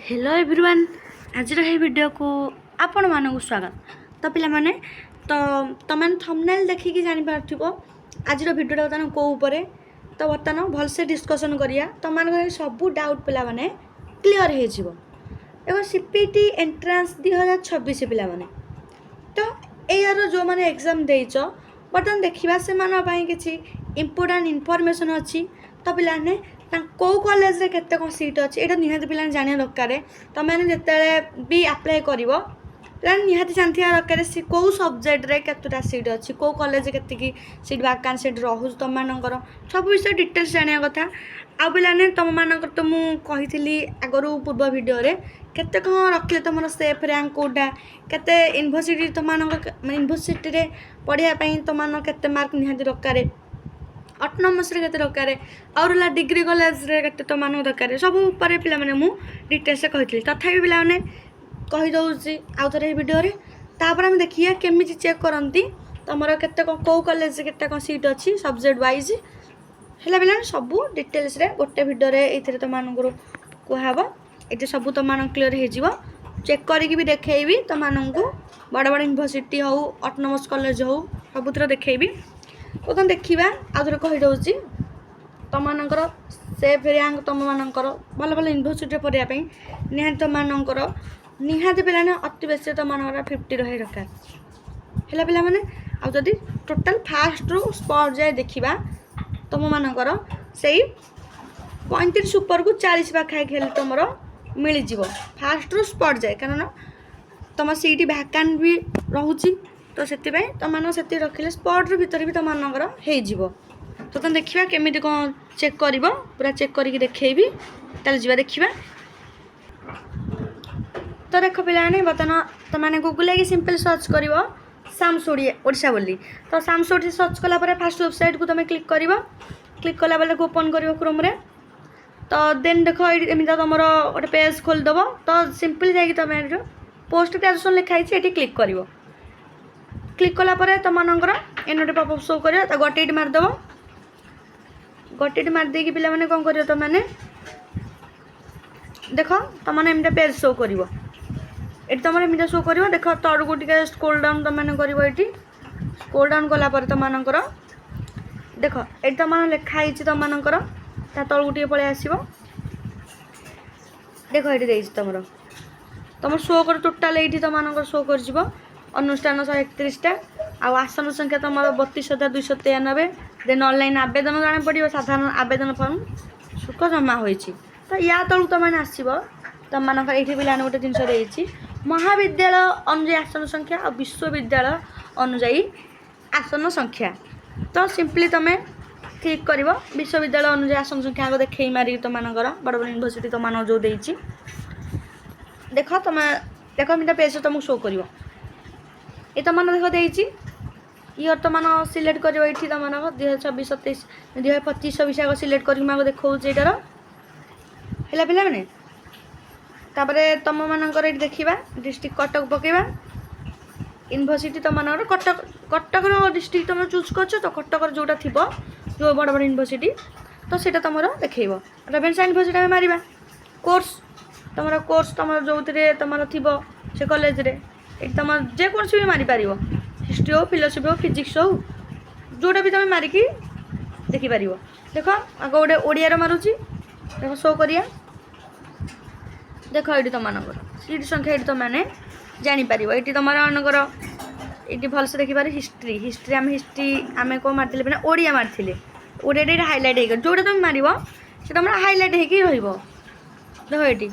Hello everyone आज video को आपण मानक स्वागत। तो पिला माने तो तुम थंबनेल देखिकी जानि पारथिबो आज वीडियो बर्तमान को ऊपर तो बर्तमान भलसे डिस्कसन करिया तुम सब डाउट पिला माने क्लियर हो जिवो। एगो सीपीटी एंट्रेंस 2026 पिला माने तो यार जो माने एग्जाम देइचो बर्तमान देखिबा से मानो पई किछि इंपोर्टेंट इनफॉरमेशन अछि। तो पिला ने कौ कॉलेज रे केते को सीट अच्छी ये निहाती पिला जाना दरकार। तुम जिते भी अप्लाई कर निहाती जानते दरकार सी कौ सब्जेक्ट रे केतटा सीट अच्छी कौ कॉलेज के सीट वैकेंट सीट रोज तुम मानकर सब विषय डिटेल्स जाना कथा। आ पे तुम मानकर तो मुझी आगर पूर्व वीडियो रे केते कौन रखिले तुम सेफ रैंक कौटा केते यूनिवर्सिटी तुम यूनिवर्सिटी पढ़ाई तुम केते मार्क निहाती दरकार ऑटोनॉमस रे केते दरकार और डिग्री कॉलेज रे केते तो मानो दरकार सब ऊपर पिला माने मु डिटेल्स से कहितली तथापि पिला माने कहि दउची आ थरे वीडियो रे तापर हम देखिया केमिति चेक करंती तमरो केते को कॉलेज केते को सीट अछि सब्जेक्ट वाइज हैला पिला सब डिटेल्स रे गोटे वीडियो रे एथिरे तो मानो गुरु कोहाबो एते सब तो मानो क्लियर हे जिवो। चेक करिकि भी देखैबी तो मानो को बड़ बड़ यूनिवर्सिटी हो ऑटोनॉमस कॉलेज हो सबुतिर देखैबी। तो तुम देखा आउे कहीदे तुम मानकर सेफ रैंक तुम मानकर भल भल यूनिवर्सिटी पढ़ाई निहाती तुम मानकर निहाती पे अति बेसी तुम मानकर 50 रही दरकार है पे मैंने आदि टोटाल फास्ट रू स्पॉट जाए देखा तुम मानकर से 35 ऊपर को 40 पाखाई खेल तुम मिलज फास्ट रू स्पॉट जाए कारण तुम सीट वैकेंट भी रोचे तो से तुम से रखिले स्पॉट भीतर भी तुम हो तो तुम देखा केमी कौन चेक कर पूरा चेक करके देखी ताल जा देखा। तो देख पे बर्तमान तुमने गूगल की सिंपल सर्च कर साम्स ओडिशा बोली तो साम्स ओडिशा सर्च कलापर फास्ट वेबसाइट को तुम क्लिक कला बेले ओपन कर क्रोम रे तो देन देख एमती तुम गोटे पेज खोलदेव तो सिंपल जा तुम पोस्ट ग्रेजुएशन लिखाई ये क्लिक कर क्लिक कलापर तुम मानकर एनोटे पॉपअप शो कर गोटे मारदेव गोटे मारदे पिला माने कौन कर तुम मैंने देख तुम एमती पेज शो कर तुम एमती शो कर देख तड़ को टे स्क्रोल डाउन तुम मैंने कर स्क्रोल डाउन कलापर तुम मानकर देख ये तुम लिखाई तुम मानकर तल को टे पलि आसो देख ये तुम तुम शो कर टोटाल ये तुम मानकर शो कर अनुष्ठान 131टा आसन संख्या तुम 32,293 देन ऑनलाइन आवेदन जाना पड़ो साधारण आवेदन फॉर्म शुल्क जमा हो तो या तलू तुम मैंने आसो तुम मानक ये पिलाने गोटे जिनस महाविद्यालय अनुजाई आसन संख्या और विश्वविद्यालय अनुजाई आसन संख्या तो सिंपली तुम क्लिक कर विश्वविद्यालय अनुजाई आसन संख्या आगे देखे मारिक तुम मानकर बड़ बड़ यूनिवर्सिटी तुम मान जो देख तुम देख एमती पेज तुमको शो कर ये तुम देख देती ईयर तुम सिलेक्ट कर तुम 2026 27 2025 26 आगे सिलेक्ट कर देखा यार है पे मैंने तुम मानकर देखा डिस्ट्रिक्ट कटक पकेबा यूनिवर्सिटी तुम मानकर कटक डिस्ट्रिक्ट तुम चूज कर तो कटक जोटा थी जो बड़ बड़ यूनिवर्सिटी तो सीटा तुम देखेब रेभेन्सा यूनिवर्सिटी में मारिबा कोर्स तुम जो तुम थी से कॉलेज रे तुम जेकोसी भी मारिपार हिस्ट्री हो फिलोसफी हो फिजिक्स हो जोटा भी तुम मारिकी देखिपार देख आग गोटे ओडिया मारुची देख शो करिया देख ये तुम सीट संख्या ये तुम मैंने जापर ये तुम मानकर ये भलसे देखिपार हिस्ट्री आम कौन मार्ती पे ओडिया मार्ती ओडिया हाइलाइट हो जोटा तुम मार से तुम हाइलाइट हो देख ये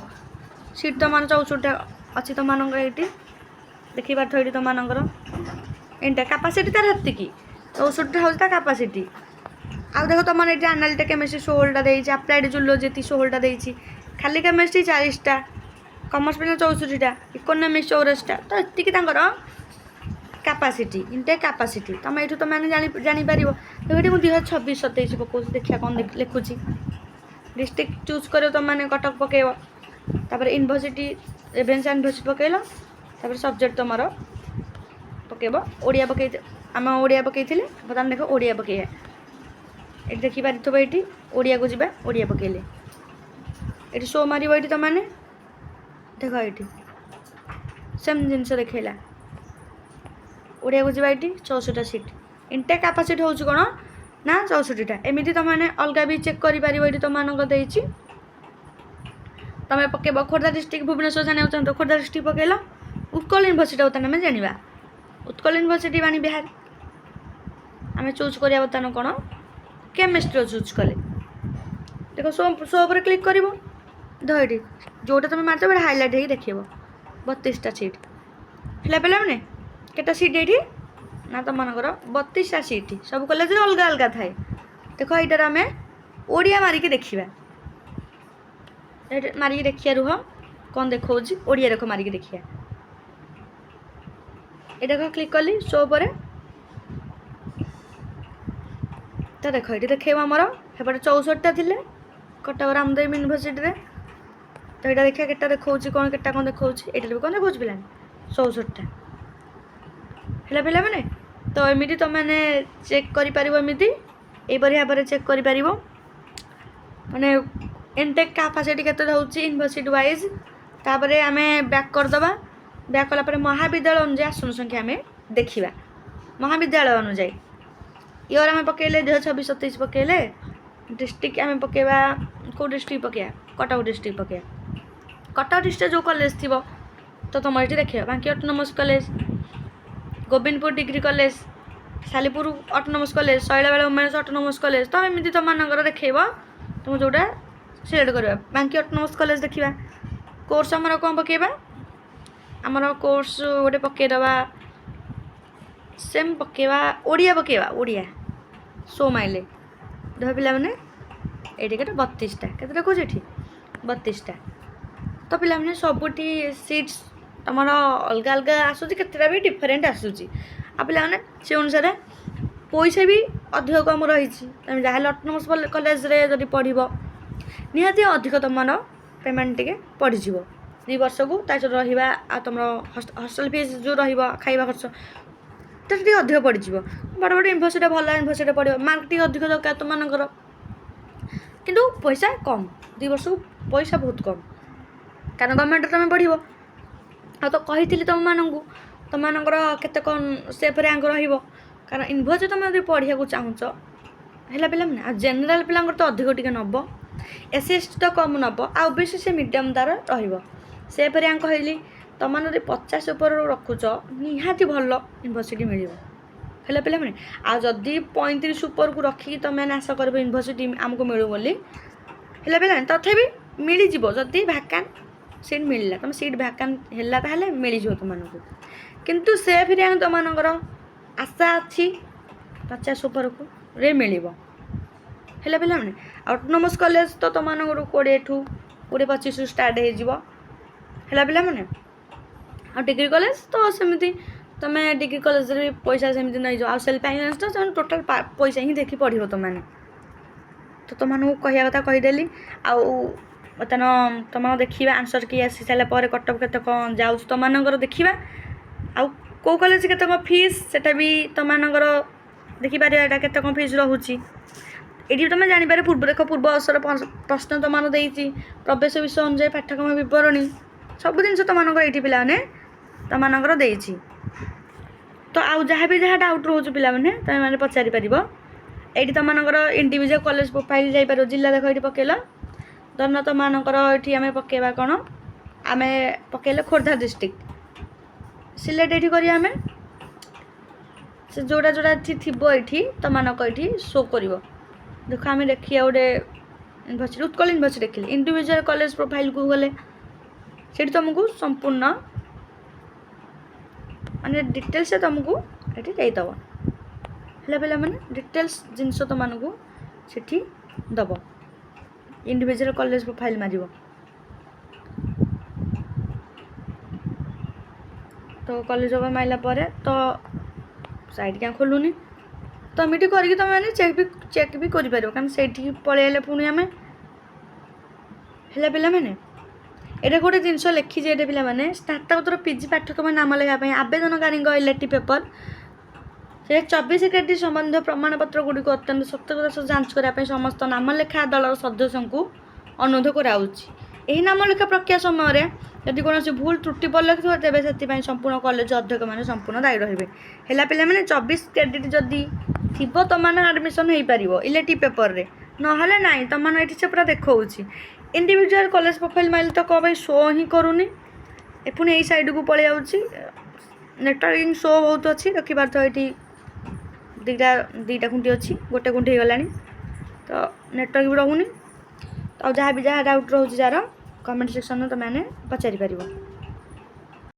सीट तुम 64टा अच्छी तुम मानकर ये देखी पार्थ ये तुम मानकर एंटा कैपेसिटी तार हेतिकी 64टा हूँ कैपेसिटी आ देख तुम ये एनालिटिकल केमिस्ट्री 16टा देती अप्लाइड जूलॉजी 16टा देती खाली केमिस्ट्री 40टा कॉमर्स पे 64टा इकोनॉमिक्स 84टा तो ये कैपेसिटी इंटे कैपेसिटी तुम ये तुम मैंने जापर देख ये मुझे 2026 27 पकाऊँ देखा कौन लिखुची डिस्ट्रिक्ट चूज कर तुम मैंने कटक पकेब तापर यूनिवर्सिटी रेभेन्सा यूनिवर्सिटी पकेल तापर सब्जेक्ट तुम पकेब ओडिया पकई आम ओडिया पकई बर्तमान देख ओडिया पकईया ये देखिपार ये ओडिया को जी ओडिया पकईले ये शो मार ये तुम मैंने देख ये सेम जिनस देखला ओडिया को जावा ये 64टा सीट इनटेक कैपेसिटी हूँ कौन ना 64टा एमती तुमने अलग भी चेक कर ये तुम तुम पकेब खोर्धा डिस्ट्रिक्ट भुवनेश्वर जाना चाहते खोर्धा डिस्ट्रिक्ट पकेल उत्कल यूनिवर्सिटी बर्तमान आम जाना उत्कल यूनिवर्सिटी बाणी बिहार आम चूज करा बर्तमान कौन केमिस्ट्री चूज कले देख सो पर क्लिक कर ये जोटा तुम मार्च वो हाइलाइट हो देख 32टा सीट है पे मैंने केटा सीट ये ना तुम मनकर 32टा सीट सब कलेज अलग अलग थाए देख यार आम ओडिया मारिकी देखा मारिकी देखिए रुह कौन देखा ओडिया रेख मारिकी देखिए ये क्लिक कली शो पर तो देख ये देखेब आमर हेपटे 64टा थे कटक रामदेव यूनिवर्सिटी तो यहाँ देखा केटा देखा कौन केटा कौन देखा ये भी कौन देखा पे 64टा है पे मैंने तो एमती तुमने चेक करमती यहपरी भाव में चेक कर माने इनटेक कैपेसिटी केते होची यूनिवर्सिटी वाइज तापर आम बैक करदे बैक कलापर महाविद्यालय अनुसार आसन संख्या आम देखा महाविद्यालय अनुजाई इयर आम पकड़े 2026-27 पकड़े डिस्ट्रिक्ट आम पकेबा कौ डिस्ट्रिक्ट पकड़ा कटक डिस्ट्रिक्ट पकड़ा कटक डिस्ट्रिक्ट जो कॉलेज थी तो तुम ये देखिए Banki autonomous college Govindpur degree college Salipur autonomous college Sailabala women's autonomous college तो एमती तुम देखेब तुम जोटा सिलेक्ट करवा बांकी ऑटोनोमस कॉलेज देखा कोर्स आमर कौन पकेबा आमर कोर्स गोटे पकईदबा सेम पकेबा ओडिया पकेबा ओडिया सो माइले देख पे मैंने ये केटे 32टा के देखो ये 32टा तो पे मैंने सबुठी सीट्स तुम अलग अलग आसूँ केतटा भी डिफरेन्ट आसूँ आ पे से अनुसार पैसा भी अधिक कम रही जहाँ ऑटोनोमस कॉलेज रे जब पढ़ निहाती अधिक तुम पेमेंट टे पड़ज 2 वर्ष को रहा तुम हस्टेल फीस जो खाଇବା खर्च तो अधिक पड़ज बड़ बड़ यूनिवर्सिटी भल यूनिवर्सिटी पढ़ मार्क टी अधिक दरकार तुमर किंतु पैसा कम 2 वर्ष को पैसा बहुत कम कारण गवर्नमेंट तुम पढ़ आ तो कही तुम मानू तुमर केते कौन सेफ रैंक कारण यूनिवर्सिटी तुम यदि पढ़ा को चाहूच है पे आ जेनेल पिला तो अधिक टी नब एस तो कम नब आ ओबीसी से मीडियम तार सेफ रैंक कहली तुम यदि 50 ऊपर रखुच निहाती भल यूनिवर्सिटी मिल है पे मैंने आ जदि 35 ऊपर को रखिकी तुम आशा कर यूनिवर्सिटी आमको मिलू बोली है पे तथापि मिल जदि भैकांट सीट मिलला तुम सीट भैकांट है ताहले मिल तुमको किंतु सेफ रैंक तुमर आशा अच्छी 50 ऊपर को रे मिल है पे मैंने ऑटोनोमस कॉलेज तो तुम 20-25 स्टार्ट है पे मैंने आ डिग्री कॉलेज तो सेमती तुम डिग्री कॉलेज भी पैसा सेमती नहीं जाओ सेल्फ फाइनान्स तो टोटाल पैसा ही देखी पढ़ो तुमने तो तुमको कहवा कथा कहीदेली बर्तमान तुम देखा आंसर कि आसी सारापर कटअप के कौन जाऊँ तुम देखा आउ कौ कॉलेज के फीस सेटा भी तुमर देखिपार यहाँ के फीस रोचे ये तुम जापर पूर्व देख पूर्व वर्षर प्रश्न तुम देती प्रवेश विषय अनुसार पाठ्यक्रम विवरणी सब जिन तुमको ये पे तुमर देती तो आउ जहाँ भी जहाँ डाउट रोच पे तुम पचारि पार ये तुमर इंडिविजुअल कॉलेज प्रोफाइल जापर जिला देख ये पकेल धरन तुमर ये आम पकेबा कौन आम पकेले खोर्धा डिस्ट्रिक्ट सिलेक्ट ये करें से जोड़ा जोड़ा थी तुमक ये शो कर देख आम देखिए गोटे यूनिवर्सिटी उत्कल यूनिवर्सिटी देखिए इंडिविजुअल कॉलेज प्रोफाइल को गले से तुमको संपूर्ण माने डिटेल्स तुमको ये देदब है पे मैंने डिटेल्स जिनस तुमको से दब इंडिविजुअल कॉलेज प्रोफाइल मार तो कॉलेज मारला तो साइट क्या खोलुनी तो एमती करके तुम चेक भी कर कारण से पलैले पुणी आम है पे मैंने ये गोटे जिनस लिखी ये पे मैंने स्नातकोत्तर पीजी पाठ्यक्रम नाम लेखापी आवेदनकारी इलेक्टिव पेपर से 24 क्रेडिट संबंध प्रमाणपत्र गुड़िक अत्यंत सतर्कता सह जांच करने समस्त नाम लेखा दल सदस्य को अनुरोध कराऊँगी यही नाम लेखा प्रक्रिया समय ଯଦି କୌଣସି ଭୁଲ ତ୍ରୁଟି ପରିଲକ୍ଷିତ ହୁଏ ତେବେ ସେଥିପାଇଁ ସମ୍ପୂର୍ଣ୍ଣ କଲେଜ ଅଧ୍ୟକ୍ଷମାନେ ସମ୍ପୂର୍ଣ୍ଣ ଦାୟୀ ରହିବେ। ହେଲା ପିଲାମାନେ 24 କ୍ରେଡ଼ିଟ୍ ଯଦି ଥିବ ତୁମମାନେ ଆଡ଼ମିସନ୍ ହେଇପାରିବ ଇଲେକ୍ଟିଭ୍ ପେପରରେ, ନହେଲେ ନାହିଁ ତୁମମାନେ ଏଠି ସେ ପୁରା ଦେଖାଉଛି। ଇଣ୍ଡିଭିଜୁଆଲ୍ କଲେଜ ପ୍ରୋଫାଇଲ୍ ମାଇଲ୍ ତ କ'ଣ ପାଇଁ ଶୋ ହିଁ କରୁନି, ପୁଣି ଏଇ ସାଇଡ଼କୁ ପଳେଇ ଯାଉଛି। ନେଟୱାର୍କିଂ ଶୋ ବହୁତ ଅଛି, ଦେଖିପାରୁଥିବ ଏଇଠି ଦୁଇଟା ଖୁଣ୍ଟି ଅଛି, ଗୋଟେ ଖୁଣ୍ଟି ହେଇଗଲାଣି ତ ନେଟୱାର୍କ ବି ରହୁନି। ଆଉ ଯାହା ଡାଉଟ୍ ରହୁଛି ଯାହାର କମେଣ୍ଟ ସେକ୍ସନରେ ତୁମେ ପଚାରିପାରିବ।